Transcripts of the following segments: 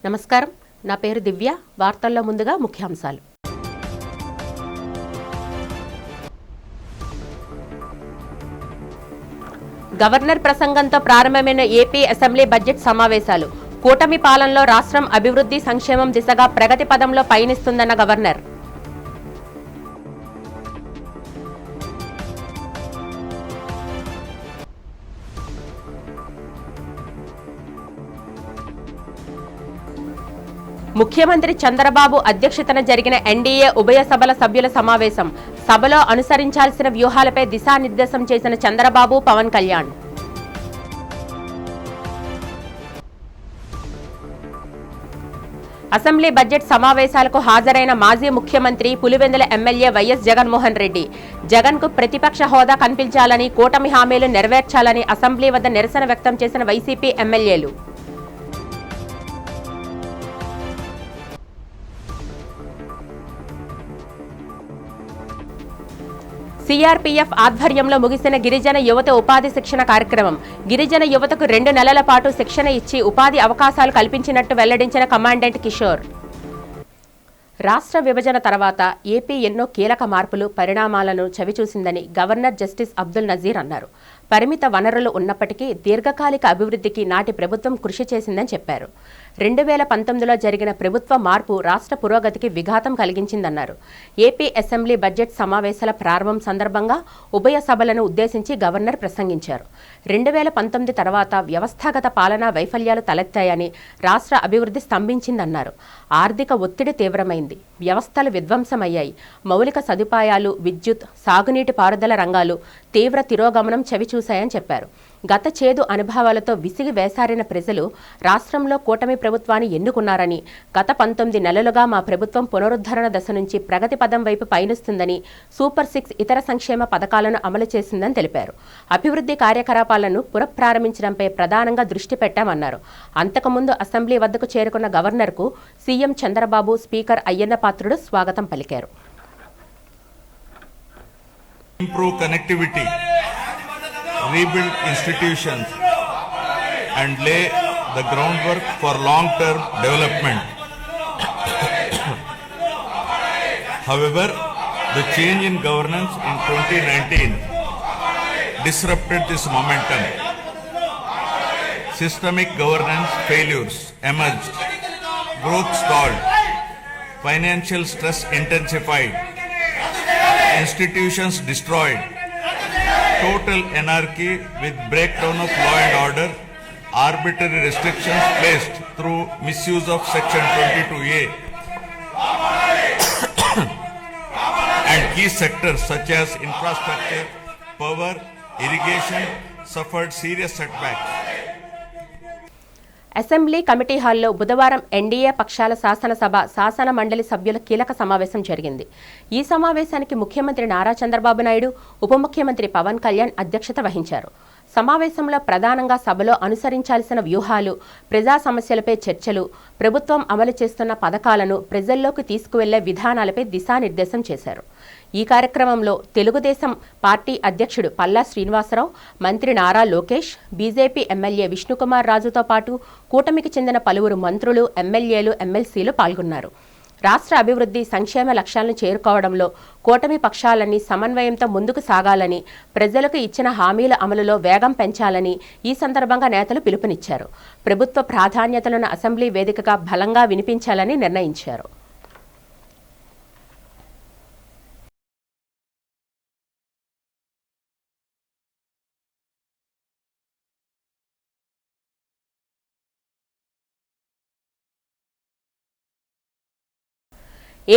నమస్కారం, నా పేరు దివ్య. వార్తల్లో ముందుగా ముఖ్యాంశాలు. గవర్నర్ ప్రసంగంతో ప్రారంభమైన ఏపీ అసెంబ్లీ బడ్జెట్ సమావేశాలు. కూటమి పాలనలో రాష్ట్రం అభివృద్ధి సంక్షేమం దిశగా ప్రగతి పదంలో పయనిస్తుందన్న గవర్నర్. ముఖ్యమంత్రి చంద్రబాబు అధ్యక్షతన జరిగిన ఎన్డీఏ ఉభయ సభల సభ్యుల సమావేశం. సభలో అనుసరించాల్సిన వ్యూహాలపై దిశానిర్దేశం చేసిన చంద్రబాబు, పవన్ కళ్యాణ్. అసెంబ్లీ బడ్జెట్ సమావేశాలకు హాజరైన మాజీ ముఖ్యమంత్రి పులివెందుల ఎమ్మెల్యే వైఎస్ జగన్మోహన్ రెడ్డి. జగన్కు ప్రతిపక్ష హోదా కల్పించాలని, కూటమి హామీలు నెరవేర్చాలని అసెంబ్లీ వద్ద నిరసన వ్యక్తం చేసిన వైసీపీ ఎమ్మెల్యేలు. సిఆర్పీఎఫ్ ఆధ్వర్యంలో ముగిసిన గిరిజన యువత ఉపాధి శిక్షణ కార్యక్రమం. గిరిజన యువతకు 2 నెలల పాటు శిక్షణ ఇచ్చి ఉపాధి అవకాశాలు కల్పించినట్టు వెల్లడించిన కమాండెంట్ కిషోర్. రాష్ట్ర విభజన తర్వాత ఏపీ ఎన్నో కీలక మార్పులు, పరిణామాలను చవిచూసిందని గవర్నర్ జస్టిస్ అబ్దుల్ నజీర్ అన్నారు. పరిమిత వనరులు ఉన్నప్పటికీ దీర్ఘకాలిక అభివృద్ధికి నాటి ప్రభుత్వం కృషి చేసిందని చెప్పారు. 2019లో జరిగిన ప్రభుత్వ మార్పు రాష్ట్ర పురోగతికి విఘాతం కలిగించిందన్నారు. ఏపీ అసెంబ్లీ బడ్జెట్ సమావేశాల ప్రారంభం సందర్భంగా ఉభయ సభలను ఉద్దేశించి గవర్నర్ ప్రసంగించారు. 2019 తర్వాత వ్యవస్థాగత పాలనా వైఫల్యాలు తలెత్తాయని, రాష్ట్ర అభివృద్ధి స్తంభించిందన్నారు. ఆర్థిక ఒత్తిడి తీవ్రమైంది, వ్యవస్థలు విధ్వంసమయ్యాయి, మౌలిక సదుపాయాలు, విద్యుత్, సాగునీటి పారుదల రంగాలు తీవ్ర తిరోగమనం చవిచూశాయని చెప్పారు. గత చేదు అనుభవాలతో విసిగి వేసారిన ప్రజలు రాష్ట్రంలో కూటమి ప్రభుత్వాన్ని ఎన్నుకున్నారని, గత 19 నెలలుగా మా ప్రభుత్వం పునరుద్ధరణ దశ నుంచి ప్రగతి పదం వైపు పయనిస్తుందని, సూపర్ 6 ఇతర సంక్షేమ పథకాలను అమలు చేసిందని తెలిపారు. అభివృద్ధి కార్యకలాపాలను పునఃప్రారంభించడంపై ప్రధానంగా దృష్టి పెట్టామన్నారు. అంతకుముందు అసెంబ్లీ వద్దకు చేరుకున్న గవర్నర్కు సీఎం చంద్రబాబు, స్పీకర్ అయ్యన్న పాత్రుడు స్వాగతం పలికారు. Improve connectivity, rebuild institutions and lay the groundwork for long-term development. However, the change in governance in 2019 disrupted this momentum. Systemic governance failures emerged, growth stalled, financial stress intensified, institutions destroyed, total anarchy with breakdown of law and order, arbitrary restrictions placed through misuse of Section 22A, and key sectors such as infrastructure, power, irrigation suffered serious setbacks. Assembly committee హాల్లో బుధవారం NDA పక్షాల శాసనసభ, శాసన మండలి సభ్యుల కీలక సమావేశం జరిగింది. ఈ సమావేశానికి ముఖ్యమంత్రి నారా చంద్రబాబు నాయుడు, ఉప ముఖ్యమంత్రి పవన్ కళ్యాణ్ అధ్యక్షత వహించారు. సమావేశంలో ప్రధానంగా సభలో అనుసరించాల్సిన వ్యూహాలు, ప్రజా సమస్యలపై చర్చలు, ప్రభుత్వం అమలు చేస్తున్న పథకాలను ప్రజల్లోకి తీసుకువెళ్లే విధానాలపై దిశానిర్దేశం చేశారు. ఈ కార్యక్రమంలో తెలుగుదేశం పార్టీ అధ్యక్షుడు పల్లా శ్రీనివాసరావు, మంత్రి నారా లోకేష్, బీజేపీ ఎమ్మెల్యే విష్ణుకుమార్ రాజుతో పాటు కూటమికి చెందిన పలువురు మంత్రులు, ఎమ్మెల్యేలు, ఎమ్మెల్సీలు పాల్గొన్నారు. రాష్ట్ర అభివృద్ధి సంక్షేమ లక్ష్యాలను చేరుకోవడంలో కూటమి పక్షాలన్నీ సమన్వయంతో ముందుకు సాగాలని, ప్రజలకు ఇచ్చిన హామీల అమలులో వేగం పెంచాలని ఈ సందర్భంగా నేతలు పిలుపునిచ్చారు. ప్రభుత్వ ప్రాధాన్యతలను అసెంబ్లీ వేదికగా బలంగా వినిపించాలని నిర్ణయించారు.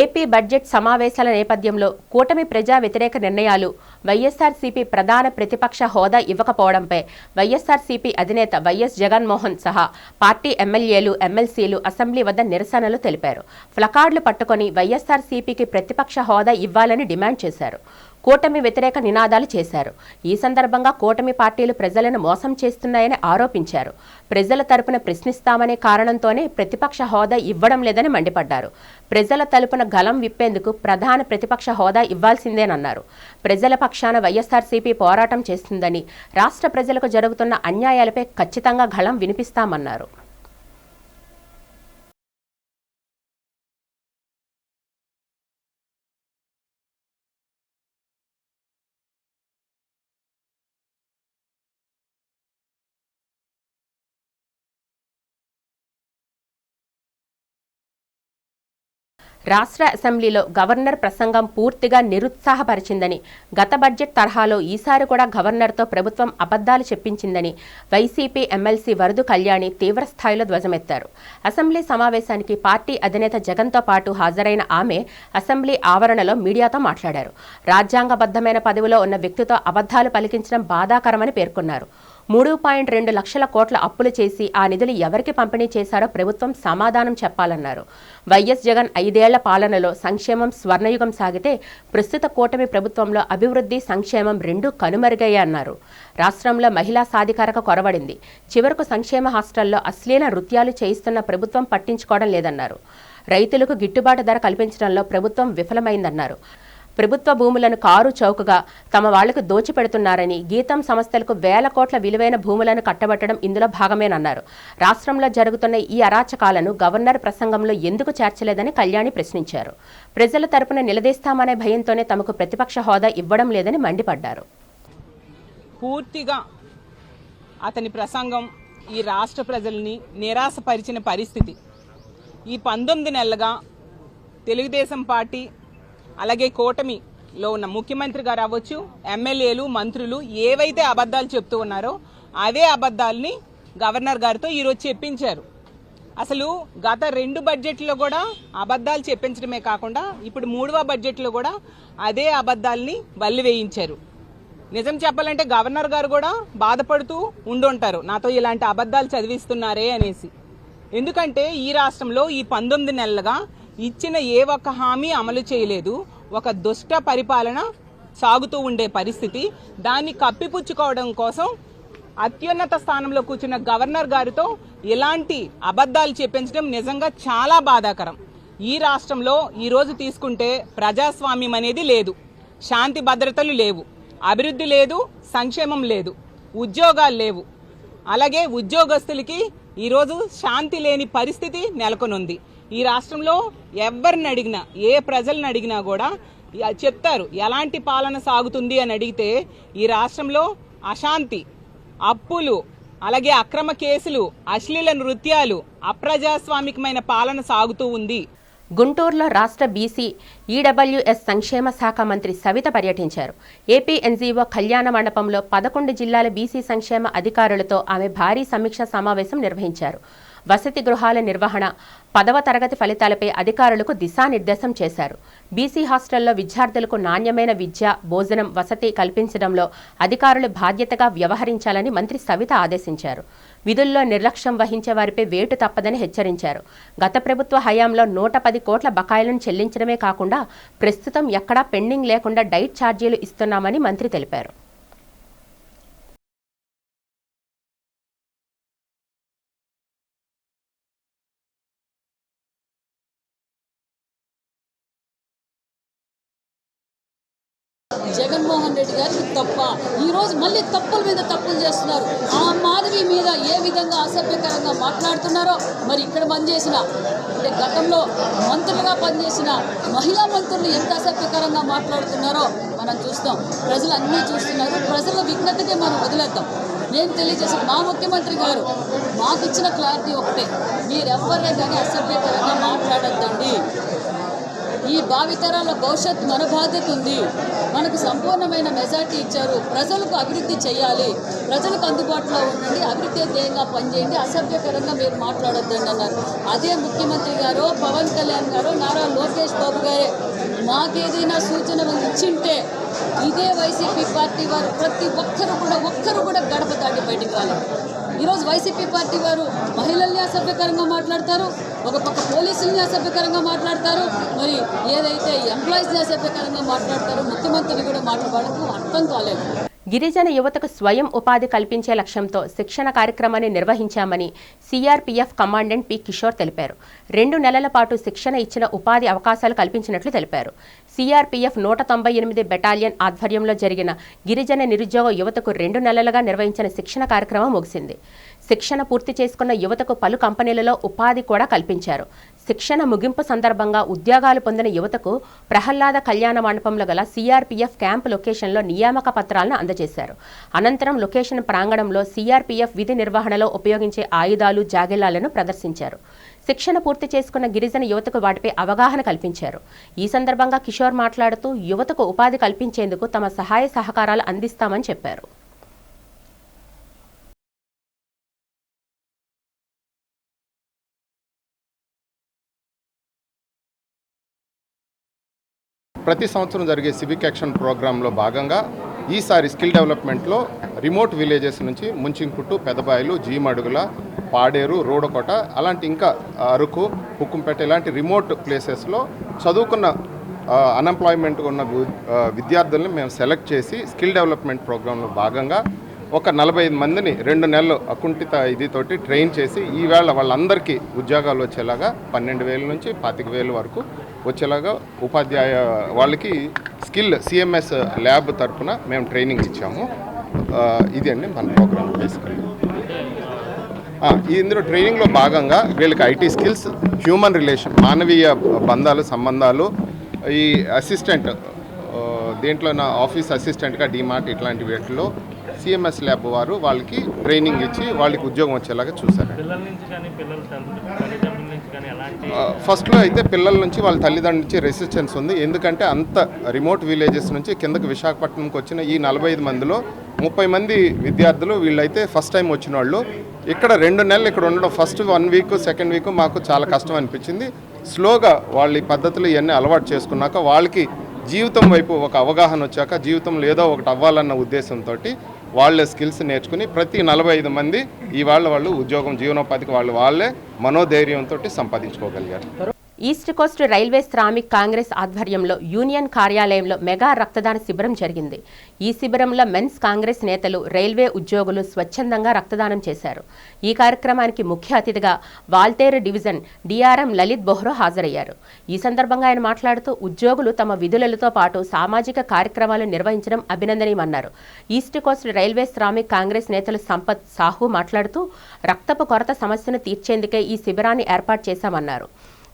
ఏపీ బడ్జెట్ సమావేశాల నేపథ్యంలో కూటమి ప్రజా వ్యతిరేక నిర్ణయాలు, వైఎస్ఆర్సీపీ ప్రధాన ప్రతిపక్ష హోదా ఇవ్వకపోవడంపై వైఎస్ఆర్సీపీ అధినేత వైఎస్ జగన్మోహన్ సహా పార్టీ ఎమ్మెల్యేలు, ఎమ్మెల్సీలు అసెంబ్లీ వద్ద నిరసనలు తెలిపారు. ప్లకార్డులు పట్టుకొని వైఎస్ఆర్సీపీకి ప్రతిపక్ష హోదా ఇవ్వాలని డిమాండ్ చేశారు. కూటమి వ్యతిరేక నినాదాలు చేశారు. ఈ సందర్భంగా కూటమి పార్టీలు ప్రజలను మోసం చేస్తున్నాయని ఆరోపించారు. ప్రజల తరపున ప్రశ్నిస్తామనే కారణంతోనే ప్రతిపక్ష హోదా ఇవ్వడం లేదని మండిపడ్డారు. ప్రజల తరపున గలం విప్పేందుకు ప్రధాన ప్రతిపక్ష హోదా ఇవ్వాల్సిందేనన్నారు. ప్రజల పక్షాన వైఎస్ఆర్సీపీ పోరాటం చేస్తుందని, రాష్ట్ర ప్రజలకు జరుగుతున్న అన్యాయాలపై ఖచ్చితంగా గళం వినిపిస్తామన్నారు. రాష్ట్ర అసెంబ్లీలో గవర్నర్ ప్రసంగం పూర్తిగా నిరుత్సాహపరిచిందని, గత బడ్జెట్ తరహాలో ఈసారి కూడా గవర్నర్తో ప్రభుత్వం అబద్ధాలు చెప్పించిందని వైసీపీ ఎమ్మెల్సీ వరదు కళ్యాణి తీవ్రస్థాయిలో ధ్వజమెత్తారు. అసెంబ్లీ సమావేశానికి పార్టీ అధినేత జగన్తో పాటు హాజరైన ఆమె అసెంబ్లీ ఆవరణలో మీడియాతో మాట్లాడారు. రాజ్యాంగబద్ధమైన పదవిలో ఉన్న వ్యక్తితో అబద్ధాలు పలికించడం బాధాకరమని పేర్కొన్నారు. 3.2 లక్షల కోట్ల అప్పులు చేసి ఆ నిధులు ఎవరికి పంపిణీ చేశారో ప్రభుత్వం సమాధానం చెప్పాలన్నారు. వైఎస్ జగన్ 5 ఏళ్ల పాలనలో సంక్షేమం స్వర్ణయుగం సాగితే ప్రస్తుత కూటమి ప్రభుత్వంలో అభివృద్ధి, సంక్షేమం రెండూ కనుమరుగయ్యాయన్నారు. రాష్ట్రంలో మహిళా సాధికారత కొరవడింది. చివరకు సంక్షేమ హాస్టల్లో అశ్లీల నృత్యాలు చేయిస్తున్న ప్రభుత్వం పట్టించుకోవడం లేదన్నారు. రైతులకు గిట్టుబాటు ధర కల్పించడంలో ప్రభుత్వం విఫలమైందన్నారు. ప్రభుత్వ భూములను కారు చౌకగా తమ వాళ్లకు దోచిపెడుతున్నారని, గీతం సంస్థలకు వేల కోట్ల విలువైన భూములను కట్టబెట్టడం ఇందులో భాగమేనన్నారు. రాష్ట్రంలో జరుగుతున్న ఈ అరాచకాలను గవర్నర్ ప్రసంగంలో ఎందుకు చేర్చలేదని కళ్యాణి ప్రశ్నించారు. ప్రజల తరపున నిలదీస్తామనే భయంతోనే తమకు ప్రతిపక్ష హోదా ఇవ్వడం లేదని మండిపడ్డారు. పూర్తిగా అతని ప్రసంగం ఈ రాష్ట్ర ప్రజల్ని నిరాశపరిచిన పరిస్థితి. ఈ 19 నెలలుగా తెలుగుదేశం పార్టీ అలాగే కూటమిలో ఉన్న ముఖ్యమంత్రి గారు అవ్వచ్చు, ఎమ్మెల్యేలు, మంత్రులు ఏవైతే అబద్ధాలు చెప్తూ ఉన్నారో అవే అబద్ధాలని గవర్నర్ గారితో ఈరోజు చెప్పించారు. అసలు గత 2 బడ్జెట్లో కూడా అబద్ధాలు చెప్పించడమే కాకుండా ఇప్పుడు 3వ బడ్జెట్లో కూడా అదే అబద్ధాలని వల్లి వేయించారు. నిజం చెప్పాలంటే గవర్నర్ గారు కూడా బాధపడుతూ ఉండుంటారు, నాతో ఇలాంటి అబద్ధాలు చదివిస్తున్నారే అనేసి. ఎందుకంటే ఈ రాష్ట్రంలో ఈ 19 నెలలుగా ఇచ్చిన ఏ ఒక్క హామీ అమలు చేయలేదు. ఒక దుష్ట పరిపాలన సాగుతూ ఉండే పరిస్థితి. దాన్ని కప్పిపుచ్చుకోవడం కోసం అత్యున్నత స్థానంలో కూర్చున్న గవర్నర్ గారితో ఇలాంటి అబద్ధాలు చెప్పించడం నిజంగా చాలా బాధాకరం. ఈ రాష్ట్రంలో ఈరోజు తీసుకుంటే ప్రజాస్వామ్యం అనేది లేదు, శాంతి భద్రతలు లేవు, అభివృద్ధి లేదు, సంక్షేమం లేదు, ఉద్యోగాలు లేవు. అలాగే ఉద్యోగస్తులకి ఈరోజు శాంతి లేని పరిస్థితి నెలకొనుంది. ఈ రాష్ట్రంలో ఎవరిని అడిగినా, ఏ ప్రజలను అడిగినా కూడా చెప్తారు ఎలాంటి పాలన సాగుతుంది అని అడిగితే ఈ రాష్ట్రంలో అశాంతి, అప్పులు, అలాగే అక్రమ కేసులు, అశ్లీల నృత్యాలు, అప్రజాస్వామికమైన పాలన సాగుతూ ఉంది. గుంటూరులో రాష్ట్ర బీసీ ఈడబ్ల్యూఎస్ సంక్షేమ శాఖ మంత్రి సవిత పర్యటించారు. ఏపీ ఎన్జీఓ కళ్యాణ మండపంలో 11 జిల్లాల బీసీ సంక్షేమ అధికారులతో ఆమె భారీ సమీక్ష సమావేశం నిర్వహించారు. వసతి గృహాల నిర్వహణ, 10వ తరగతి ఫలితాలపై అధికారులకు దిశానిర్దేశం చేశారు. బీసీ హాస్టల్లో విద్యార్థులకు నాణ్యమైన విద్య, భోజనం, వసతి కల్పించడంలో అధికారులు బాధ్యతగా వ్యవహరించాలని మంత్రి సవిత ఆదేశించారు. విధుల్లో నిర్లక్ష్యం వహించే వారిపై వేటు తప్పదని హెచ్చరించారు. గత ప్రభుత్వ హయాంలో 110 కోట్ల బకాయిలను చెల్లించడమే కాకుండా ప్రస్తుతం ఎక్కడా పెండింగ్ లేకుండా డైట్ ఛార్జీలు ఇస్తున్నామని మంత్రి తెలిపారు. జగన్మోహన్ రెడ్డి గారికి తప్ప ఈరోజు మళ్ళీ తప్పుల మీద తప్పులు చేస్తున్నారు. ఆ మాధవి మీద ఏ విధంగా అసభ్యకరంగా మాట్లాడుతున్నారో, మరి ఇక్కడ పనిచేసిన అంటే గతంలో మంత్రులుగా పనిచేసిన మహిళా మంత్రులు ఎంత అసభ్యకరంగా మాట్లాడుతున్నారో మనం చూస్తాం. ప్రజలు అన్నీ చూస్తున్నారు. ప్రజల విఘ్నతకే మనం వదిలేద్దాం. నేను తెలియజేసి మా ముఖ్యమంత్రి గారు మాకు ఇచ్చిన క్లారిటీ ఒకటే, మీరెవ్వరే కానీ అసభ్యకరంగా మాట్లాడొద్దండి. ఈ భావితరాల భవిష్యత్ మన బాధ్యత ఉంది. మనకు సంపూర్ణమైన మెజార్టీ ఇచ్చారు. ప్రజలకు అభివృద్ధి చేయాలి, ప్రజలకు అందుబాటులో ఉండండి, అభివృద్ధి ధ్యేయంగా పనిచేయండి, అసభ్యకరంగా మీరు మాట్లాడొద్దండి అన్నారు. అదే ముఖ్యమంత్రి గారు, పవన్ కళ్యాణ్ గారు, నారా లోకేష్ బాబు గారే మాకేదైనా సూచనలు ఇచ్చింటే ఇదే వైసీపీ పార్టీ వారు ప్రతి ఒక్కరు కూడా గడప దాటి బయటికి రాలేదు. ఈరోజు వైసీపీ పార్టీ వారు మహిళల్ని అసభ్యకరంగా మాట్లాడతారు, ఒక పక్క పోలీసుల్ని అసభ్యకరంగా మాట్లాడతారు, మరి ఏదైతే ఎంప్లాయీస్ని అసభ్యకరంగా మాట్లాడతారో ముఖ్యమంత్రిని కూడా మాట్లాడడానికి అర్థం కాలేదు. గిరిజన యువతకు స్వయం ఉపాధి కల్పించే లక్ష్యంతో శిక్షణ కార్యక్రమాన్ని నిర్వహించామని సిఆర్పీఎఫ్ కమాండెంట్ పి కిషోర్ తెలిపారు. 2 నెలల పాటు శిక్షణ ఇచ్చిన ఉపాధి అవకాశాలు కల్పించినట్లు తెలిపారు. సిఆర్పీఎఫ్ 198 బెటాలియన్ ఆధ్వర్యంలో జరిగిన గిరిజన నిరుద్యోగ యువతకు 2 నెలలుగా నిర్వహించిన శిక్షణ కార్యక్రమం ముగిసింది. శిక్షణ పూర్తి చేసుకున్న యువతకు పలు కంపెనీలలో ఉపాధి కూడా కల్పించారు. శిక్షణ ముగింపు సందర్భంగా ఉద్యోగాలు పొందిన యువతకు ప్రహ్లాద కళ్యాణ మండపంలో గల సిఆర్పీఎఫ్ క్యాంపు లొకేషన్లో నియామక పత్రాలను అందజేశారు. అనంతరం లొకేషన్ ప్రాంగణంలో సిఆర్పీఎఫ్ విధి నిర్వహణలో ఉపయోగించే ఆయుధాలు, జాగిలాలను ప్రదర్శించారు. శిక్షణ పూర్తి చేసుకున్న గిరిజన యువతకు వాటిపై అవగాహన కల్పించారు. ఈ సందర్భంగా కిషోర్ మాట్లాడుతూ యువతకు ఉపాధి కల్పించేందుకు తమ సహాయ సహకారాలు అందిస్తామని చెప్పారు. ప్రతి సంవత్సరం జరిగే సివిక్ యాక్షన్ ప్రోగ్రాంలో భాగంగా ఈసారి స్కిల్ డెవలప్మెంట్లో రిమోట్ విలేజెస్ నుంచి ముంచింకుట్టు, పెదబాయిలు, జీమడుగుల, పాడేరు, రోడకోట అలాంటి ఇంకా అరకు, హుక్కుంపేట ఇలాంటి రిమోట్ ప్లేసెస్లో చదువుకున్న అన్ఎంప్లాయ్మెంట్ ఉన్న విద్యార్థుల్ని మేము సెలెక్ట్ చేసి స్కిల్ డెవలప్మెంట్ ప్రోగ్రాంలో భాగంగా ఒక 45 మందిని 2 నెలలు అకుంఠిత ఇదితోటి ట్రైన్ చేసి ఈవేళ వాళ్ళందరికీ ఉద్యోగాలు వచ్చేలాగా 12,000 నుంచి 25,000 వరకు వచ్చేలాగా ఉపాధ్యాయ వాళ్ళకి స్కిల్ సిఎంఎస్ ల్యాబ్ తరఫున మేము ట్రైనింగ్ ఇచ్చాము. ఇది అండి మన ప్రోగ్రామ్ బేసికల్లీ. ఇందులో ట్రైనింగ్లో భాగంగా వీళ్ళకి ఐటీ స్కిల్స్, హ్యూమన్ రిలేషన్, మానవీయ బంధాలు, సంబంధాలు, ఈ అసిస్టెంట్ దేంట్లో నా ఆఫీస్ అసిస్టెంట్గా డిమార్ట్ ఇట్లాంటి వీటిలో సిఎంఎస్ ల్యాబ్ వారు వాళ్ళకి ట్రైనింగ్ ఇచ్చి వాళ్ళకి ఉద్యోగం వచ్చేలాగా చూశారు. ఫస్ట్లో అయితే పిల్లల నుంచి వాళ్ళ తల్లిదండ్రుల నుంచి రెసిస్టెన్స్ ఉంది. ఎందుకంటే అంత రిమోట్ విలేజెస్ నుంచి కిందకి విశాఖపట్నంకి వచ్చిన ఈ 45 మందిలో 30 మంది విద్యార్థులు వీళ్ళైతే ఫస్ట్ టైం వచ్చిన వాళ్ళు. ఇక్కడ 2 నెలలు ఇక్కడ ఉండడం ఫస్ట్ 1 వీక్, సెకండ్ వీక్ మాకు చాలా కష్టం అనిపించింది. స్లోగా వాళ్ళ ఈ పద్ధతులు ఇవన్నీ అలవాటు చేసుకున్నాక వాళ్ళకి జీవితం వైపు ఒక అవగాహన వచ్చాక జీవితంలో ఏదో ఒకటి అవ్వాలన్న ఉద్దేశంతో వాళ్ళ స్కిల్స్ నేర్చుకుని ప్రతి 45 మంది వాళ్ళు ఉద్యోగం, జీవనోపాధికి వాళ్ళే మనోధైర్యంతో సంపాదించుకోగలిగారు. East Coast Railway Shramik Congress ఆధ్వర్యంలో యూనియన్ కార్యాలయంలో మెగా రక్తదాన శిబిరం జరిగింది. ఈ శిబిరంలో మెన్స్ కాంగ్రెస్ నేతలు, రైల్వే ఉద్యోగులు స్వచ్ఛందంగా రక్తదానం చేశారు. ఈ కార్యక్రమానికి ముఖ్య అతిథిగా వాల్తేరు డివిజన్ డిఆర్ఎం లలిత్ బొహ్రా హాజరయ్యారు. ఈ సందర్భంగా ఆయన మాట్లాడుతూ ఉద్యోగులు తమ విధులతో పాటు సామాజిక కార్యక్రమాలు నిర్వహించడం అభినందనీయమన్నారు. East Coast Railway Shramik Congress నేతలు సంపత్ సాహు మాట్లాడుతూ రక్తపు కొరత సమస్యను తీర్చేందుకే ఈ శిబిరాన్ని ఏర్పాటు చేశామన్నారు.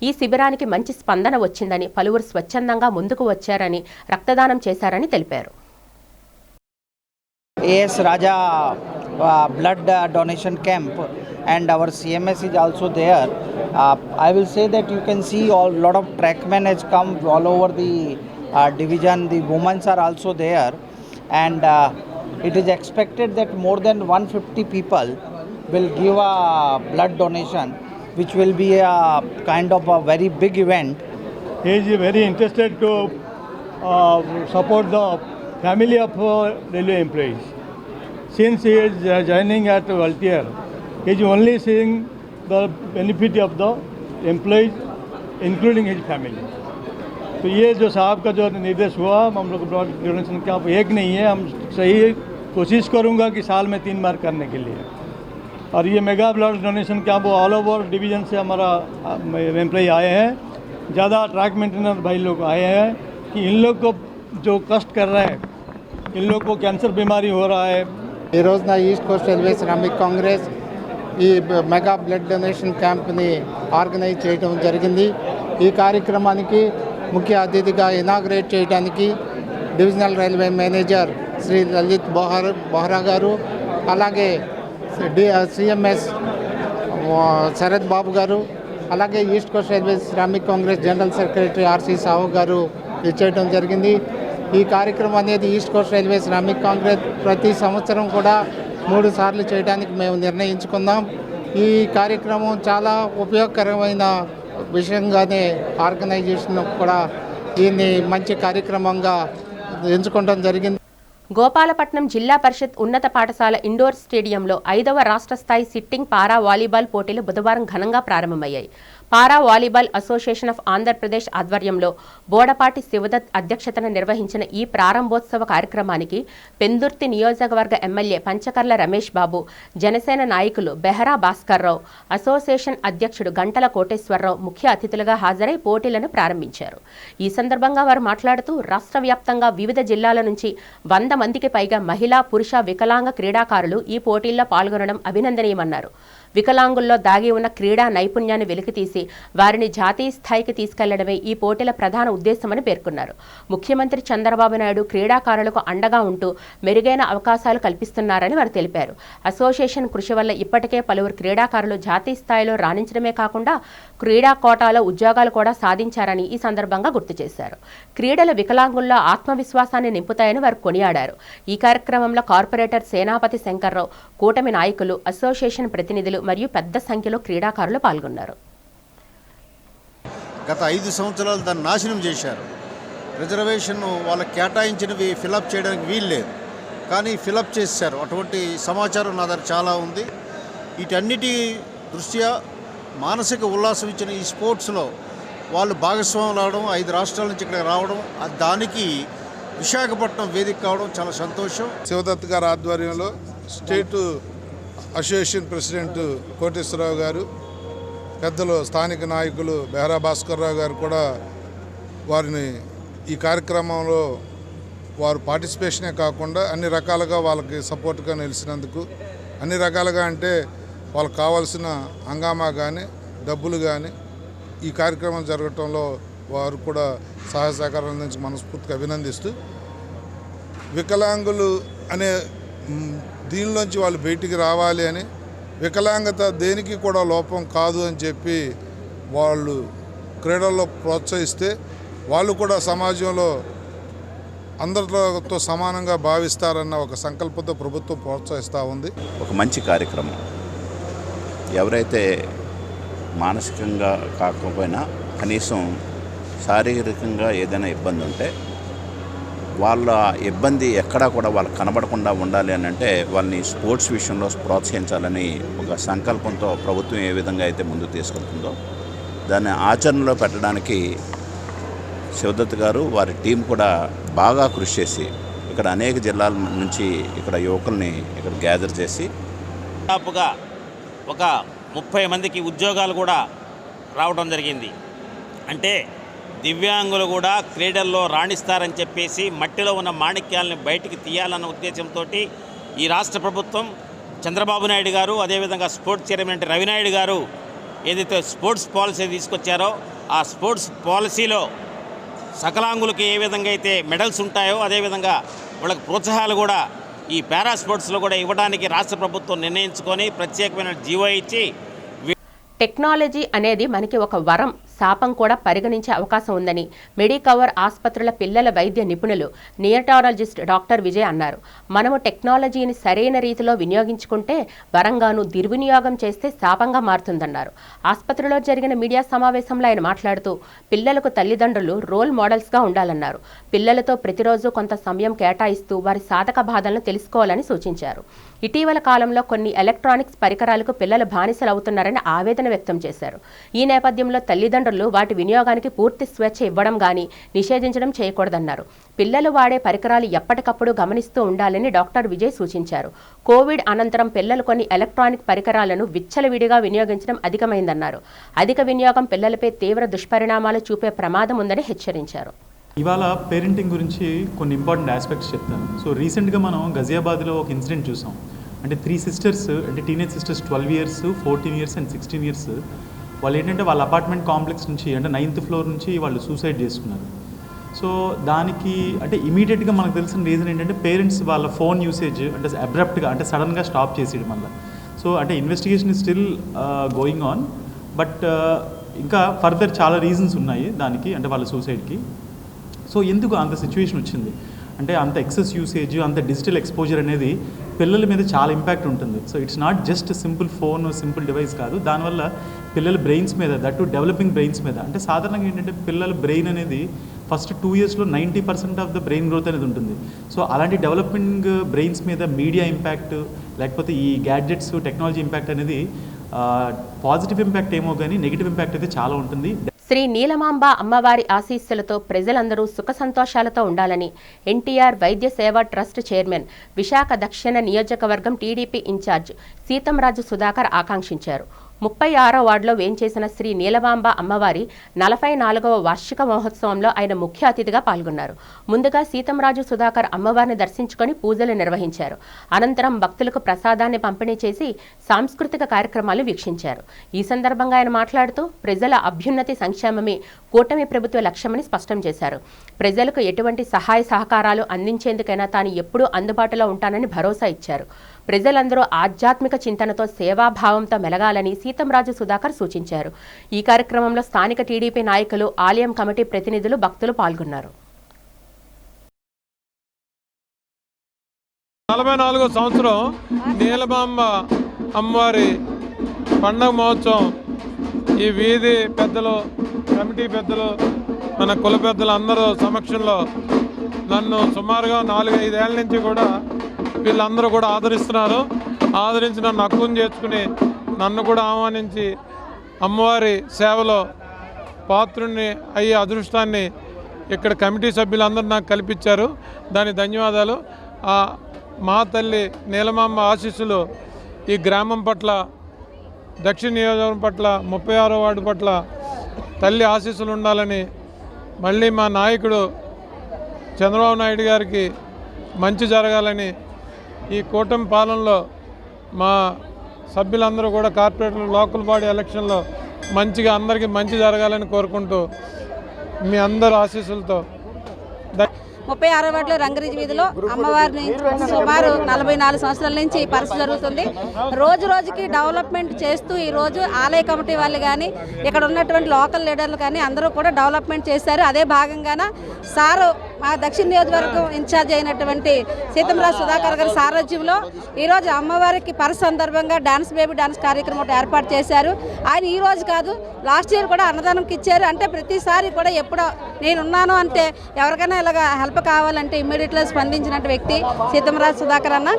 ఈ శిబిరానికి మంచి స్పందన వచ్చిందని, పలువురు స్వచ్ఛందంగా ముందుకు వచ్చారని, రక్తదానం చేశారని తెలిపారు. AS Raja blood donation camp and our CMS is also there. I will say that you can see a lot of trackmen has come all over the division. The women are also there, and it is expected that more than 150 people will give a blood donation, which will be a kind of a very big event. He is very interested to support the family of railway employees. Since he is joining at Valtier, he is only seeing the benefit of the employees, including his family. तो ये जो साहब का जो निर्देश हुआ, हम लोग ब्लड डोनेशन कैंप एक नहीं है, हम सही कोशिश करूँगा कि साल में 3 बार करने के लिए. और ये mega blood donation camp all over division से हमारा एम्प्लॉई आए हैं. ज़्यादा ट्रैक मेंटेनर भाई लोग आए हैं कि इन लोग को जो कष्ट कर रहे हैं, इन लोग को कैंसर बीमारी हो रहा है. ఈ రోజున East Coast Railway Shramik Congress ఈ మెగా బ్లడ్ డొనేషన్ క్యాంప్ని ఆర్గనైజ్ చేయడం జరిగింది. ఈ కార్యక్రమానికి ముఖ్య అతిథిగా ఇనాగ్రేట్ చేయడానికి divisional railway manager Shri Lalit Bohra గారు, అలాగే సిఎంఎస్ శరత్ బాబు గారు, అలాగే East Coast Railway Shramik Congress general secretary RC Sahu గారు ఇచ్చేయడం జరిగింది. ఈ కార్యక్రమం అనేది East Coast Railway Shramik Congress ప్రతి సంవత్సరం కూడా 3 సార్లు చేయడానికి మేము నిర్ణయించుకున్నాం. ఈ కార్యక్రమం చాలా ఉపయోగకరమైన విషయంగానే ఆర్గనైజేషన్ కూడా దీన్ని మంచి కార్యక్రమంగా ఎంచుకోవడం జరిగింది. గోపాలపట్నం జిల్లా పరిషత్ ఉన్నత పాఠశాల ఇండోర్ స్టేడియంలో 5వ రాష్ట్ర స్థాయి సిట్టింగ్ పారా వాలీబాల్ పోటీలు బుధవారం ఘనంగా ప్రారంభమయ్యాయి. పారా వాలీబాల్ అసోసియేషన్ ఆఫ్ ఆంధ్రప్రదేశ్ ఆధ్వర్యంలో బోడపాటి శివదత్ అధ్యక్షతన నిర్వహించిన ఈ ప్రారంభోత్సవ కార్యక్రమానికి పెందుర్తి నియోజకవర్గ ఎమ్మెల్యే పంచకర్ల రమేష్ బాబు, జనసేన నాయకులు బెహరా భాస్కర్రావు, అసోసియేషన్ అధ్యక్షుడు గంటల కోటేశ్వరరావు ముఖ్య అతిథులుగా హాజరై పోటీలను ప్రారంభించారు. ఈ సందర్భంగా వారు మాట్లాడుతూ రాష్ట్ర వ్యాప్తంగా వివిధ జిల్లాల నుంచి 100 మందికి పైగా మహిళా, పురుష, వికలాంగ క్రీడాకారులు ఈ పోటీల్లో పాల్గొనడం అభినందనీయమన్నారు. వికలాంగుల్లో దాగి ఉన్న క్రీడా నైపుణ్యాన్ని వెలికితీసి వారిని జాతీయ స్థాయికి తీసుకెళ్లడమే ఈ పోటీల ప్రధాన ఉద్దేశమని పేర్కొన్నారు. ముఖ్యమంత్రి చంద్రబాబు నాయుడు క్రీడాకారులకు అండగా ఉంటూ మెరుగైన అవకాశాలు కల్పిస్తున్నారని వారు తెలిపారు. అసోసియేషన్ కృషి వల్ల ఇప్పటికే పలువురు క్రీడాకారులు జాతీయ స్థాయిలో రాణించడమే కాకుండా క్రీడా కోటాలో ఉద్యోగాలు కూడా సాధించారని ఈ సందర్భంగా గుర్తు చేశారు. క్రీడలు వికలాంగుల్లో ఆత్మవిశ్వాసాన్ని నింపుతాయని వారు కొనియాడారు. ఈ కార్యక్రమంలో కార్పొరేటర్ సేనాపతి శంకర్రావు, కూటమి నాయకులు, అసోసియేషన్ ప్రతినిధులు మరియు పెద్ద సంఖ్యలో క్రీడాకారులు పాల్గొన్నారు. గత 5 సంవత్సరాలు దాన్ని నాశనం చేశారు. రిజర్వేషన్ వాళ్ళకి కేటాయించినవి ఫిలప్ చేయడానికి వీలు లేదు, కానీ ఫిలప్ చేశారు. అటువంటి సమాచారం నా దగ్గర చాలా ఉంది. వీటన్నిటి దృష్ట్యా మానసిక ఉల్లాసం ఇచ్చిన ఈ స్పోర్ట్స్లో వాళ్ళు భాగస్వాములు అవడం, 5 రాష్ట్రాల నుంచి ఇక్కడ రావడం, దానికి విశాఖపట్నం వేదిక కావడం చాలా సంతోషం. శివదత్ గారి ఆధ్వర్యంలో స్టేట్ అసోసియేషన్ ప్రెసిడెంట్ కోటేశ్వరరావు గారు, పెద్దలు స్థానిక నాయకులు బెహరా భాస్కర్రావు గారు కూడా వారిని ఈ కార్యక్రమంలో వారు పార్టిసిపేషనే కాకుండా అన్ని రకాలుగా వాళ్ళకి సపోర్ట్గా నిలిచినందుకు, అన్ని రకాలుగా అంటే వాళ్ళకి కావాల్సిన హంగామా కానీ డబ్బులు కానీ ఈ కార్యక్రమం జరగటంలో వారు కూడా సహాయ సహకారాల నుంచి మనస్ఫూర్తిగా అభినందిస్తూ, వికలాంగులు అనే దీనిలోంచి వాళ్ళు బయటికి రావాలి అని, వికలాంగత దేనికి కూడా లోపం కాదు అని చెప్పి వాళ్ళు క్రీడల్లో ప్రోత్సహిస్తే వాళ్ళు కూడా సమాజంలో అందరితో సమానంగా భావిస్తారన్న ఒక సంకల్పంతో ప్రభుత్వం ప్రోత్సహిస్తూ ఉంది. ఒక మంచి కార్యక్రమం. ఎవరైతే మానసికంగా కాకపోయినా కనీసం శారీరకంగా ఏదైనా ఇబ్బంది ఉంటే వాళ్ళ ఇబ్బంది ఎక్కడా కూడా వాళ్ళకి కనబడకుండా ఉండాలి అని అంటే వాళ్ళని స్పోర్ట్స్ విషయంలో ప్రోత్సహించాలని ఒక సంకల్పంతో ప్రభుత్వం ఏ విధంగా అయితే ముందుకు తీసుకెళ్తుందో దాన్ని ఆచరణలో పెట్టడానికి శివదత్ గారు వారి టీం కూడా బాగా కృషి చేసి ఇక్కడ అనేక జిల్లాల నుంచి ఇక్కడ యువకుల్ని ఇక్కడ గ్యాదర్ చేసి దాదాపుగా ఒక 30 మందికి ఉద్యోగాలు కూడా రావడం జరిగింది. అంటే దివ్యాంగులు కూడా క్రీడల్లో రాణిస్తారని చెప్పేసి మట్టిలో ఉన్న మాణిక్యాలను బయటికి తీయాలన్న ఉద్దేశంతో ఈ రాష్ట్ర ప్రభుత్వం, చంద్రబాబు నాయుడు గారు, అదేవిధంగా స్పోర్ట్స్ చైర్మన్ రవినాయుడు గారు ఏదైతే స్పోర్ట్స్ పాలసీ తీసుకొచ్చారో ఆ స్పోర్ట్స్ పాలసీలో సకలాంగులకి ఏ విధంగా అయితే మెడల్స్ ఉంటాయో అదేవిధంగా వాళ్ళకి ప్రోత్సాహాలు కూడా ఈ పారా స్పోర్ట్స్లో కూడా ఇవ్వడానికి రాష్ట్ర ప్రభుత్వం నిర్ణయించుకొని ప్రత్యేకమైన జీవో ఇచ్చి టెక్నాలజీ అనేది మనకి ఒక వరం, శాపం కూడా పరిగణించే అవకాశం ఉందని మెడికవర్ ఆసుపత్రుల పిల్లల వైద్య నిపుణులు నియోటాలజిస్ట్ డాక్టర్ విజయ్ అన్నారు. మనము టెక్నాలజీని సరైన రీతిలో వినియోగించుకుంటే వరంగాను, దుర్వినియోగం చేస్తే శాపంగా మారుతుందన్నారు. ఆసుపత్రిలో జరిగిన మీడియా సమావేశంలో ఆయన మాట్లాడుతూ పిల్లలకు తల్లిదండ్రులు రోల్ మోడల్స్గా ఉండాలన్నారు. పిల్లలతో ప్రతిరోజు కొంత సమయం కేటాయిస్తూ వారి సాధక బాధలను తెలుసుకోవాలని సూచించారు. ఇటీవల కాలంలో కొన్ని ఎలక్ట్రానిక్స్ పరికరాలకు పిల్లలు బానిసలవుతున్నారని ఆవేదన వ్యక్తం చేశారు. ఈ నేపథ్యంలో తల్లిదండ్రులు వాటి వినియోగానికి పూర్తి స్వేచ్ఛ ఇవ్వడం గానీ నిషేధించడం చేయకూడదన్నారు. పిల్లలు వాడే పరికరాలు ఎప్పటికప్పుడు గమనిస్తూ ఉండాలని డాక్టర్ విజయ్ సూచించారు. కోవిడ్ అనంతరం పిల్లలు కొన్ని ఎలక్ట్రానిక్ పరికరాలను విచ్చలవిడిగా వినియోగించడం అధికమైందన్నారు. అధిక వినియోగం పిల్లలపై తీవ్ర దుష్పరిణామాలు చూపే ప్రమాదం ఉందని హెచ్చరించారు. ఇవాళ పేరెంటింగ్ గురించి కొన్ని ఇంపార్టెంట్ ఆస్పెక్ట్స్ చెప్తాను. సో రీసెంట్గా మనం గజియాబాద్లో ఒక ఇన్సిడెంట్ చూసాం. అంటే 3 సిస్టర్స్, అంటే teenage sisters 12 years, 14 years and 16 years, వాళ్ళు ఏంటంటే వాళ్ళ అపార్ట్మెంట్ కాంప్లెక్స్ నుంచి అంటే 9th floor నుంచి వాళ్ళు సూసైడ్ చేసుకున్నారు. సో దానికి అంటే ఇమీడియట్గా మనకు తెలిసిన రీజన్ ఏంటంటే పేరెంట్స్ వాళ్ళ ఫోన్ యూసేజ్ అంటే అబ్రప్ట్గా అంటే సడన్గా స్టాప్ చేసేయడం వల్ల. సో అంటే investigation is still going on, but ఇంకా ఫర్దర్ చాలా రీజన్స్ ఉన్నాయి దానికి, అంటే వాళ్ళ సూసైడ్కి. సో ఎందుకు అంత సిచ్యువేషన్ వచ్చింది అంటే అంత ఎక్సెస్ యూసేజ్, అంత డిజిటల్ ఎక్స్పోజర్ అనేది పిల్లల మీద చాలా ఇంపాక్ట్ ఉంటుంది. So it's not just simple phone, simple device కాదు. దానివల్ల పిల్లల బ్రెయిన్స్ మీద, దట్ టు డెవలపింగ్ బ్రెయిన్స్ మీద, అంటే సాధారణంగా ఏంటంటే పిల్లల బ్రెయిన్ అనేది first 2 yearsలో 90% of the brain growth అనేది ఉంటుంది. సో అలాంటి డెవలపింగ్ బ్రెయిన్స్ మీద మీడియా ఇంపాక్ట్, లేకపోతే ఈ గ్యాడ్జెట్స్ టెక్నాలజీ ఇంపాక్ట్ అనేది పాజిటివ్ ఇంపాక్ట్ ఏమో కానీ నెగిటివ్ ఇంపాక్ట్ అయితే చాలా ఉంటుంది. శ్రీ నీలమాంబ అమ్మవారి ఆశీస్సులతో ప్రజలందరూ సుఖ సంతోషాలతో ఉండాలని ఎన్టీఆర్ వైద్య సేవా ట్రస్ట్ చైర్మన్, విశాఖ దక్షిణ నియోజకవర్గం టీడీపీ ఇన్ఛార్జ్ సీతంరాజు సుధాకర్ ఆకాంక్షించారు. 36వ వార్డులో వేంచేసిన శ్రీ నీలమాంబ అమ్మవారి 44వ వార్షిక మహోత్సవంలో ఆయన ముఖ్య అతిథిగా పాల్గొన్నారు. ముందుగా సీతంరాజు సుధాకర్ అమ్మవారిని దర్శించుకొని పూజలు నిర్వహించారు. అనంతరం భక్తులకు ప్రసాదాన్ని పంపిణీ చేసి సాంస్కృతిక కార్యక్రమాలు వీక్షించారు. ఈ సందర్భంగా ఆయన మాట్లాడుతూ ప్రజల అభ్యున్నతి సంక్షేమమే కూటమి ప్రభుత్వ లక్ష్యమని స్పష్టం చేశారు. ప్రజలకు ఎటువంటి సహాయ సహకారాలు అందించేందుకైనా తాను ఎప్పుడూ అందుబాటులో ఉంటానని భరోసా ఇచ్చారు. ప్రజలందరూ ఆధ్యాత్మిక చింతనతో సేవాభావంతో మెలగాలని సీతంరాజు సుధాకర్ సూచించారు. ఈ కార్యక్రమంలో స్థానిక టీడీపీ నాయకులు, ఆలయం కమిటీ ప్రతినిధులు, భక్తులు పాల్గొన్నారు. 44వ సంవత్సరం నీలమాంబ అమ్మవారి పండగ మహోత్సవం ఈ వీధి పెద్దలు, కమిటీ పెద్దలు, మన కుల పెద్దలు అందరూ సమక్షంలో నన్ను సుమారుగా 4-5 ఏళ్ళ నుంచి కూడా వీళ్ళందరూ కూడా ఆదరించి నన్ను హక్కును చేర్చుకుని నన్ను కూడా ఆహ్వానించి అమ్మవారి సేవలో పాత్రుని అయ్యే అదృష్టాన్ని ఇక్కడ కమిటీ సభ్యులందరూ నాకు కల్పించారు. దాని ధన్యవాదాలు. మా తల్లి నీలమాంబ ఆశీస్సులు ఈ గ్రామం పట్ల, దక్షిణ నియోజకవర్గం పట్ల, 36వ వార్డు పట్ల తల్లి ఆశీస్సులు ఉండాలని, మళ్ళీ మా నాయకుడు చంద్రబాబు నాయుడు గారికి మంచి జరగాలని, ఈ కూటమి పాలనలో మా సభ్యులందరూ కూడా కార్పొరేటర్, లోకల్ బాడీ ఎలక్షన్లో మంచిగా అందరికీ మంచి జరగాలని కోరుకుంటూ మీ అందరి ఆశీస్సులతో 36వ వార్డులో రంగరీజ్ వీధిలో అమ్మవారిని సుమారు 44 సంవత్సరాల నుంచి పరిస్థితి జరుగుతుంది. రోజు రోజుకి డెవలప్మెంట్ చేస్తూ ఈరోజు ఆలయ కమిటీ వాళ్ళు కానీ, ఇక్కడ ఉన్నటువంటి లోకల్ లీడర్లు కానీ అందరూ కూడా డెవలప్మెంట్ చేశారు. అదే భాగంగాన సారు మా దక్షిణ నియోజకవర్గం ఇన్ఛార్జ్ అయినటువంటి సీతంరాజు సుధాకర్ గారి సారథ్యంలో ఈరోజు అమ్మవారికి పరస సందర్భంగా బేబీ డాన్స్ కార్యక్రమం ఒకటి ఏర్పాటు చేశారు. ఆయన ఈ రోజు కాదు, లాస్ట్ ఇయర్ కూడా అన్నదానంకి ఇచ్చారు. అంటే ప్రతిసారి కూడా ఎప్పుడో నేనున్నాను అంటే ఎవరికైనా ఇలాగ హెల్ప్ కావాలంటే ఇమ్మీడియట్గా స్పందించినటువంటి వ్యక్తి సీతంరాజు సుధాకర్ అన్న.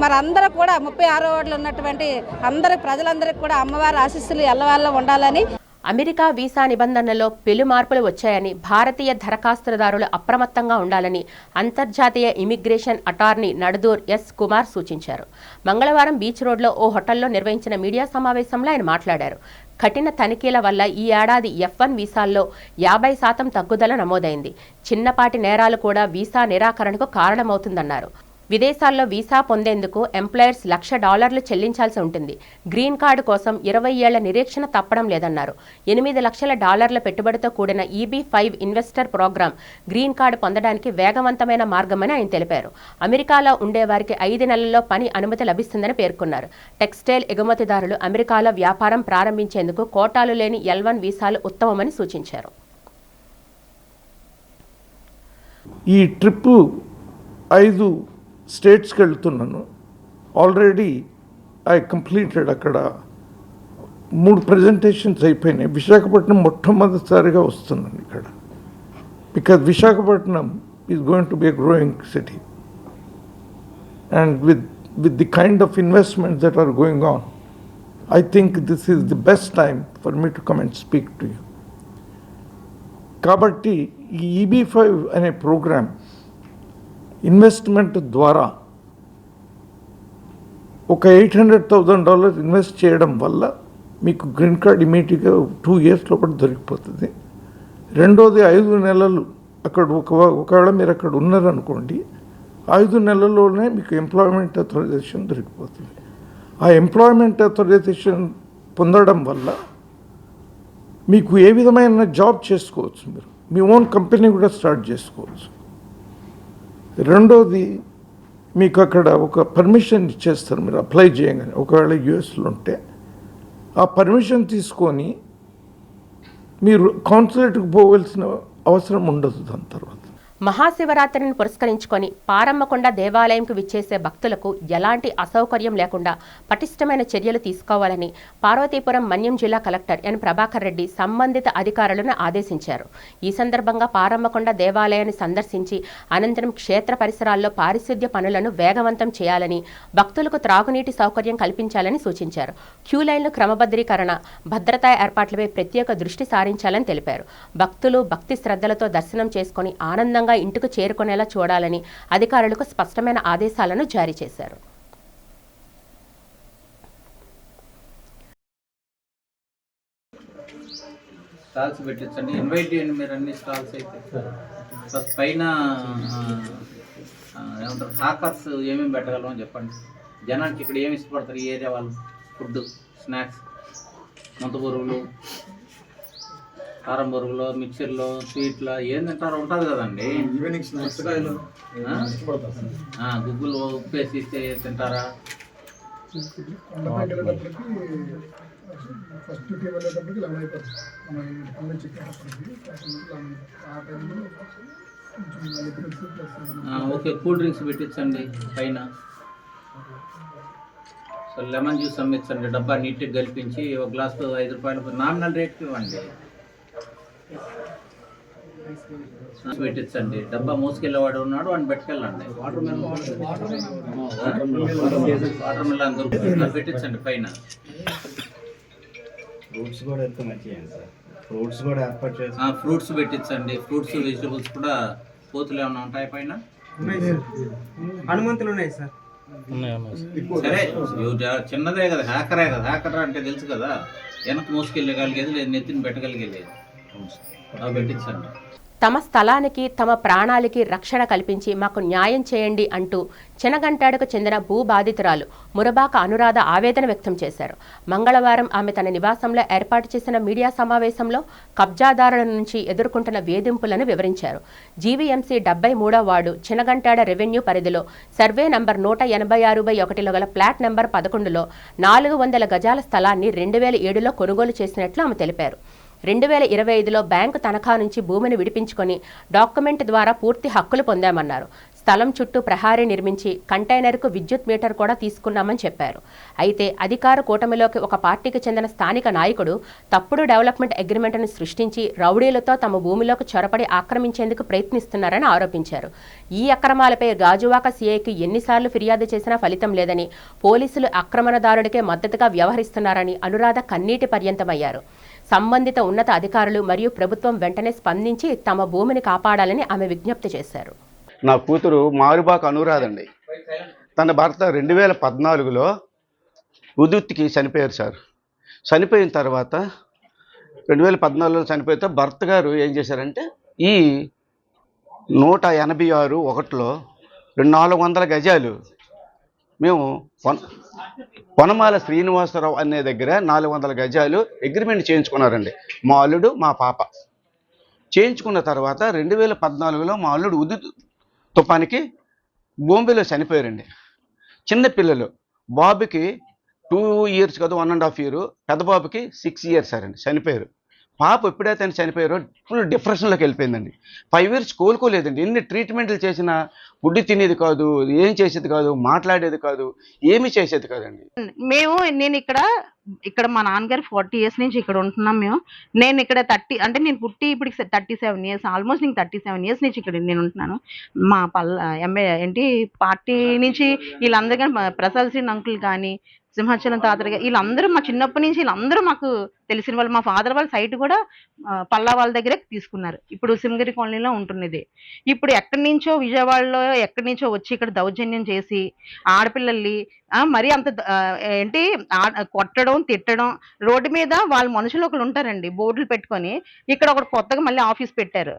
మరి అందరూ కూడా 36వ వార్డులో ఉన్నటువంటి అందరి ప్రజలందరికీ కూడా అమ్మవారి ఆశీస్సులు ఎల్లవేళ ఉండాలని. అమెరికా వీసా నిబంధనల్లో పెను మార్పులు వచ్చాయని, భారతీయ దరఖాస్తుదారులు అప్రమత్తంగా ఉండాలని అంతర్జాతీయ ఇమిగ్రేషన్ అటార్నీ నడదూర్ ఎస్ కుమార్ సూచించారు. మంగళవారం బీచ్ రోడ్లో ఓ హోటల్లో నిర్వహించిన మీడియా సమావేశంలో ఆయన మాట్లాడారు. కఠిన తనిఖీల వల్ల ఈ ఏడాది F1 వీసాల్లో 50% తగ్గుదల నమోదైంది. చిన్నపాటి నేరాలు కూడా వీసా నిరాకరణకు కారణమవుతుందన్నారు. విదేశాల్లో వీసా పొందేందుకు ఎంప్లాయర్స్ $1,00,000 చెల్లించాల్సి ఉంటుంది. గ్రీన్ కార్డు కోసం 20 ఏళ్ల నిరీక్షణ తప్పడం లేదన్నారు. $8 లక్షల పెట్టుబడితో కూడిన EB-5 investor programme green card పొందడానికి వేగవంతమైన మార్గమని ఆయన తెలిపారు. అమెరికాలో ఉండేవారికి 5 నెలల్లో పని అనుమతి లభిస్తుందని పేర్కొన్నారు. టెక్స్టైల్ ఎగుమతిదారులు అమెరికాలో వ్యాపారం ప్రారంభించేందుకు కోటాలు లేని L1 వీసాలు ఉత్తమమని సూచించారు. ఈ ట్రిప్పు 5 స్టేట్స్కి వెళ్తున్నాను. Already I completed. అక్కడ 3 ప్రజెంటేషన్స్ అయిపోయినాయి. విశాఖపట్నం మొట్టమొదటిసారిగా వస్తున్నాను ఇక్కడ. Because Visakhapatnam is going to be a growing city and with the kind of investments that are going on, I think this is the best time for me to come and speak to you. కాబట్టి ఈ EB-5 అనే programme investment ద్వారా ఒక $800,000 invest చేయడం వల్ల మీకు green card ఇమీడియట్గా 2 years లోపల దొరికిపోతుంది. రెండోది 5 నెలలు అక్కడ ఒకవేళ మీరు అక్కడ ఉన్నారనుకోండి, 5 నెలల్లోనే మీకు ఎంప్లాయ్మెంట్ అథరైజేషన్ దొరికిపోతుంది. ఆ ఎంప్లాయ్మెంట్ అథరైజేషన్ పొందడం వల్ల మీకు ఏ విధమైన జాబ్ చేసుకోవచ్చు. మీరు మీ ఓన్ కంపెనీ కూడా స్టార్ట్ చేసుకోవచ్చు. రెండోది మీకు అక్కడ ఒక పర్మిషన్ ఇచ్చేస్తారు. మీరు అప్లై చేయగానే ఒకవేళ యూఎస్లో ఉంటే ఆ పర్మిషన్ తీసుకొని మీరు కాన్సులేట్కి పోవలసిన అవసరం ఉండదు. దాని తర్వాత మహాశివరాత్రిని పురస్కరించుకొని పారమ్మకొండ దేవాలయంకు విచ్చేసే భక్తులకు ఎలాంటి అసౌకర్యం లేకుండా పటిష్టమైన చర్యలు తీసుకోవాలని పార్వతీపురం మన్యం జిల్లా కలెక్టర్ ఎన్ ప్రభాకర్ రెడ్డి సంబంధిత అధికారులను ఆదేశించారు. ఈ సందర్భంగా పారమ్మకొండ దేవాలయాన్ని సందర్శించి అనంతరం క్షేత్ర పరిసరాల్లో పారిశుద్ధ్య పనులను వేగవంతం చేయాలని, భక్తులకు త్రాగునీటి సౌకర్యం కల్పించాలని సూచించారు. క్యూ లైన్లు క్రమబద్ధీకరణ, భద్రతా ఏర్పాట్లపై ప్రత్యేక దృష్టి సారించాలని తెలిపారు. భక్తులు భక్తి శ్రద్ధలతో దర్శనం చేసుకుని ఆనందంగా ఇంటికి చేరుకునేలా చూడాలని అధికారులకు స్పష్టమైన ఆదేశాలను జారీ చేశారు. స్టాల్స్ పెట్టించండి, ఇన్వైట్ చేయండి మీరు అన్ని స్టాల్స్ అయితే. ఫస్ట్ పైన ఏమంటారు హాకర్స్ ఏమేమి పెట్టగలమో చెప్పండి. జనానికి ఇక్కడ ఏమి ఇష్టపడతారు ఈ ఏరియా వాళ్ళు? ఫుడ్, స్నాక్స్, ముంత బొరుగులు, కారం బొరుగులు, మిక్చర్లు, స్వీట్లు ఏం తింటారో ఉంటుంది కదండి. గుగ్గులు ఉప్పేసి ఇస్తే తింటారా? ఓకే, కూల్ డ్రింక్స్ పెట్టించండి పైన. సో లెమన్ జ్యూస్ అమ్మించండి, డబ్బా నీట్గా కలిపించి ఒక గ్లాస్ 5 రూపాయలు నామినల్ రేట్కి ఇవ్వండి. పెట్టించండి, డబ్బా మోసుకెళ్ళేవాడు ఉన్నాడు వాడిని పెట్టుకెళ్ళండి. వాటర్ మిలన్ దొరుకుతుంది, పెట్టించండి పైన. ఫ్రూట్స్ కూడా ఎంత మంచిగా సార్, ఫ్రూట్స్ కూడా ఏర్పాటు చేసి ఫ్రూట్స్ పెట్టించండి. ఫ్రూట్స్, వెజిటబుల్స్ కూడా కోతులు ఏమైనా ఉంటాయి పైన? హనుమంతులు ఉన్నాయి సార్. సరే, చిన్నదే కదా, హ్యాకరే కదా. హ్యాకర్ అంటే తెలుసు కదా, వెనక్కి మోసుకెళ్ళగలిగేది లేదు, నెత్తిని పెట్టగలిగేది. అవి పెట్టించండి. తమ స్థలానికి, తమ ప్రాణాలకి రక్షణ కల్పించి మాకు న్యాయం చేయండి అంటూ చెనగంటాడకు చెందిన భూ బాధితురాలు మురబాక అనురాధ ఆవేదన వ్యక్తం చేశారు. మంగళవారం ఆమె తన నివాసంలో ఏర్పాటు చేసిన మీడియా సమావేశంలో కబ్జాదారుల నుంచి ఎదుర్కొంటున్న వేధింపులను వివరించారు. జీవీఎంసీ 73వ వార్డు చెనగంటాడ రెవెన్యూ పరిధిలో సర్వే నంబర్ 186/1లో గల ప్లాట్ నెంబర్ 11లో 400 గజాల స్థలాన్ని 2007లో కొనుగోలు చేసినట్లు ఆమె తెలిపారు. 2025లో బ్యాంకు తనఖా నుంచి భూమిని విడిపించుకొని డాక్యుమెంట్ ద్వారా పూర్తి హక్కులు పొందామన్నారు. స్థలం చుట్టూ ప్రహారీ నిర్మించి కంటైనర్కు విద్యుత్ మీటర్ కూడా తీసుకున్నామని చెప్పారు. అయితే అధికార కూటమిలోకి ఒక పార్టీకి చెందిన స్థానిక నాయకుడు తప్పుడు డెవలప్మెంట్ అగ్రిమెంట్ను సృష్టించి రౌడీలతో తమ భూమిలోకి చొరబడి ఆక్రమించేందుకు ప్రయత్నిస్తున్నారని ఆరోపించారు. ఈ అక్రమాలపై గాజువాక సీఐకి ఎన్నిసార్లు ఫిర్యాదు చేసినా ఫలితం లేదని, పోలీసులు ఆక్రమణదారుడికే మద్దతుగా వ్యవహరిస్తున్నారని అనురాధ కన్నీటి పర్యంతమయ్యారు. సంబంధిత ఉన్నత అధికారులు మరియు ప్రభుత్వం వెంటనే స్పందించి తమ భూమిని కాపాడాలని ఆమె విజ్ఞప్తి చేశారు. నా కూతురు మారుబాక అనురాధండి. తన భర్త 2014లో ఉదుత్తికి చనిపోయారు సార్. చనిపోయిన తర్వాత 2014లో చనిపోతే భర్త గారు ఏం చేశారంటే ఈ 186/1లో 400 గజాలు మేము పొనమాల శ్రీనివాసరావు అనే దగ్గర 400 గజాలు అగ్రిమెంట్ చేయించుకున్నారండి. మా అల్లుడు, మా పాప చేయించుకున్న తర్వాత 2014లో మా అల్లుడు ఉద్దు తుఫానికి బొంబేలో చనిపోయారండి. చిన్న పిల్లలు, బాబుకి 2 years కదా, 1.5 years, పెద్ద బాబుకి 6 years అండి చనిపోయారు. పాప ఎప్పుడైతే చనిపోయారో ఫుల్ డిప్రెషన్లోకి వెళ్ళిపోయిందండి. 5 years కోలుకోలేదండి. ఎన్ని ట్రీట్మెంట్లు చేసినా ఫుడ్ తినేది కాదు, ఏం చేసేది కాదు, మాట్లాడేది కాదు, ఏమీ చేసేది కాదండి. నేను ఇక్కడ మా నాన్నగారు 40 years నుంచి ఇక్కడ ఉంటున్నాం మేము. నేను ఇక్కడ 30 అంటే నేను పుట్టి ఇప్పటికి 37 years, ఆల్మోస్ట్ నేను 37 years నుంచి ఇక్కడ నేను ఉంటున్నాను. మా పార్టీ నుంచి వీళ్ళందరూ కానీ, ప్రసాద్ శ్రీ అంకుల్ కానీ, సింహాచలం తాతయ్య వీళ్ళందరూ మా చిన్నప్పటి నుంచి వీళ్ళందరూ మాకు తెలిసిన వాళ్ళు. మా ఫాదర్ వాళ్ళ సైట్ కూడా పల్లా వాళ్ళ దగ్గరే తీసుకున్నారు. ఇప్పుడు సింగరి కాలనీలో ఉంటున్నది. ఇప్పుడు ఎక్కడి నుంచో విజయవాడలో ఎక్కడి నుంచో వచ్చి ఇక్కడ దౌర్జన్యం చేసి ఆడపిల్లల్ని మరీ అంత కొట్టడం, తిట్టడం, రోడ్డు మీద వాళ్ళ మనుషులు ఒకరు ఉంటారండి బోర్డులు పెట్టుకొని. ఇక్కడ ఒకటి కొత్తగా మళ్ళీ ఆఫీస్ పెట్టారు.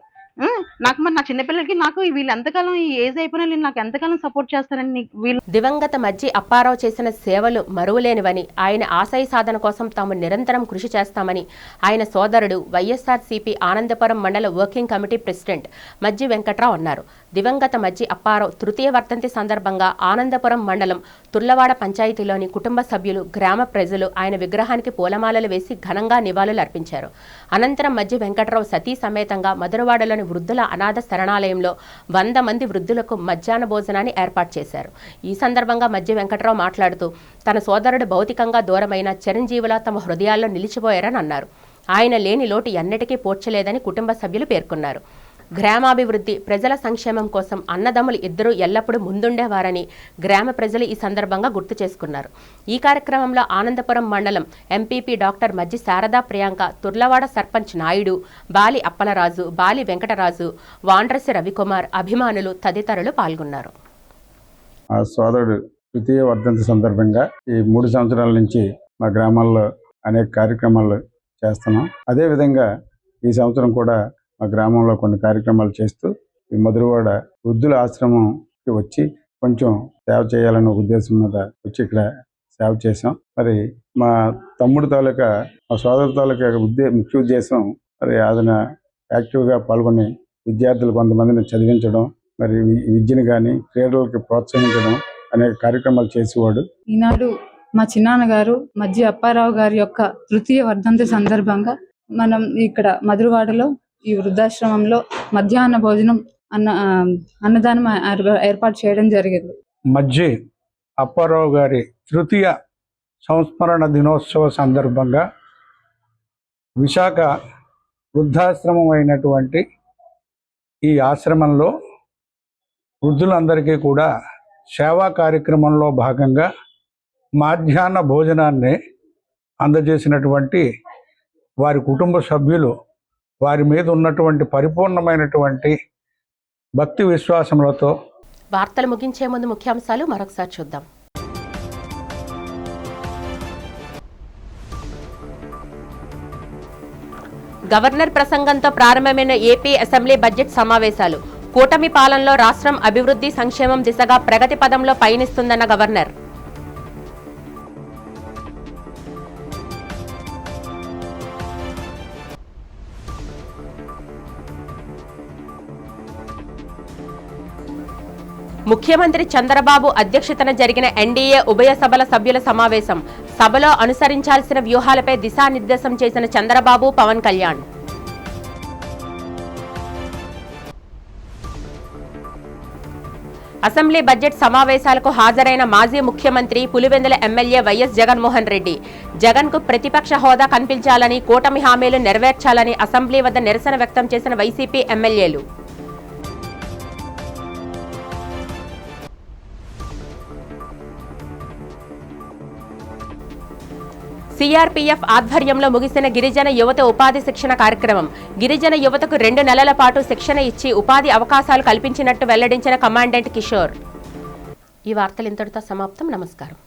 నాకు మరి నా చిన్నపిల్లలకి నాకు వీళ్ళు ఎంతకాలం ఈ ఏజ్ అయిపోయినా నేను నాకు ఎంతకాలం సపోర్ట్ చేస్తారని వీళ్ళు. దివంగత మజ్జి అప్పారావు చేసిన సేవలు మరువలేనివని, ఆయన ఆశయ సాధన కోసం తాము నిరంతరం కృషి చేస్తామని ఆయన సోదరుడు వైఎస్ఆర్సీపీ ఆనందపురం మండల వర్కింగ్ కమిటీ ప్రెసిడెంట్ మజ్జి వెంకట్రావు అన్నారు. దివంగత మజ్జి అప్పారావు తృతీయ వర్ధంతి సందర్భంగా ఆనందపురం మండలం తుర్లవాడ పంచాయతీలోని కుటుంబ సభ్యులు, గ్రామ ప్రజలు ఆయన విగ్రహానికి పూలమాలలు వేసి ఘనంగా నివాళులు అర్పించారు. అనంతరం మజ్జి వెంకట్రావు సతీ సమేతంగా మధురవాడలోని వృద్ధుల అనాథ శరణాలయంలో 100 మంది వృద్ధులకు మధ్యాహ్న భోజనాన్ని ఏర్పాటు చేశారు. ఈ సందర్భంగా మజ్జి వెంకట్రావు మాట్లాడుతూ తన సోదరుడు భౌతికంగా దూరమైన చిరంజీవులా తమ హృదయాల్లో నిలిచిపోయారని అన్నారు. ఆయన లేని లోటు ఎన్నటికీ పోడ్చలేదని కుటుంబ సభ్యులు పేర్కొన్నారు. గ్రామాభివృద్ధి, ప్రజల సంక్షేమం కోసం అన్నదమ్ములు ఇద్దరూ ఎల్లప్పుడూ ముందుండేవారని గ్రామ ప్రజలు ఈ సందర్భంగా గుర్తు చేసుకున్నారు. ఈ కార్యక్రమంలో ఆనందపురం మండలం ఎంపీపీ డాక్టర్ మజ్జి శారదా ప్రియాంక, తుర్లవాడ సర్పంచ్ నాయుడు, బాలి అప్పలరాజు, బాలి వెంకటరాజు, వాండ్రసి రవికుమార్, అభిమానులు తదితరులు పాల్గొన్నారు. ఆ సోదరుడు తృతీయ వర్ధంతి సందర్భంగా ఈ 3 సంవత్సరాల నుంచి మా గ్రామాల్లో అనేక కార్యక్రమాలు చేస్తున్నాం. అదేవిధంగా ఈ సంవత్సరం కూడా మా గ్రామంలో కొన్ని కార్యక్రమాలు చేస్తూ ఈ మధురవాడ వృద్ధుల ఆశ్రమంకి వచ్చి కొంచెం సేవ చేయాలనే ఉద్దేశం మీద వచ్చి ఇక్కడ సేవ చేసాం. మరి మా తమ్ముడు తాలూకా మా సోదరు తాలూకా ముఖ్య ఉద్దేశం మరి ఆయన యాక్టివ్గా పాల్గొని విద్యార్థులు కొంతమందిని చదివించడం, మరి విద్యను కానీ క్రీడలకి ప్రోత్సహించడం అనేక కార్యక్రమాలు చేసేవాడు. ఈనాడు మా చిన్నాన్నగారు మధ్య అప్పారావు గారి యొక్క తృతీయ వర్ధంతి సందర్భంగా మనం ఇక్కడ మధురవాడలో ఈ వృద్ధాశ్రమంలో మధ్యాహ్న భోజనం అన్నదానం ఏర్పాటు చేయడం జరిగింది. మధ్య అప్పారావు గారి తృతీయ సంస్మరణ దినోత్సవ సందర్భంగా విశాఖ వృద్ధాశ్రమం అయినటువంటి ఈ ఆశ్రమంలో వృద్ధులందరికీ కూడా సేవా కార్యక్రమంలో భాగంగా మధ్యాహ్న భోజనాన్ని అందజేసినటువంటి వారి కుటుంబ సభ్యులు వారి మీద ఉన్నటువంటి పరిపూర్ణమైనటువంటి భక్తి విశ్వాసములతో. వార్తలు ముగించే ముందు ముఖ్యాంశాలు మరొకసారి చూద్దాం. గవర్నర్ ప్రసంగంతో ప్రారంభమైన ఏపీ అసెంబ్లీ బడ్జెట్ సమావేశాలు. కూటమి పాలనలో రాష్ట్రం అభివృద్ధి సంక్షేమం దిశగా ప్రగతి పదంలో పయనిస్తుందన్న గవర్నర్. ముఖ్యమంత్రి చంద్రబాబు అధ్యక్షతన జరిగిన ఎన్డీఏ ఉభయ సభల సభ్యుల సమావేశం. సభలో అనుసరించాల్సిన వ్యూహాలపై దిశానిర్దేశం చేసిన చంద్రబాబు, పవన్ కళ్యాణ్. అసెంబ్లీ బడ్జెట్ సమావేశాలకు హాజరైన మాజీ ముఖ్యమంత్రి పులివెందుల ఎమ్మెల్యే వైఎస్ జగన్మోహన్ రెడ్డి. జగన్కు ప్రతిపక్ష హోదా కల్పించాలని, కూటమి హామీలు నెరవేర్చాలని అసెంబ్లీ వద్ద నిరసన వ్యక్తం చేసిన వైసీపీ ఎమ్మెల్యేలు. సిఆర్పీఎఫ్ ఆధ్వర్యంలో ముగిసిన గిరిజన యువత ఉపాధి శిక్షణ కార్యక్రమం. గిరిజన యువతకు 2 నెలల పాటు శిక్షణ ఇచ్చి ఉపాధి అవకాశాలు కల్పించినట్టు వెల్లడించిన కమాండెంట్ కిషోర్. ఈ వార్తలు ఇంతటితో సమాప్తం. నమస్కారం.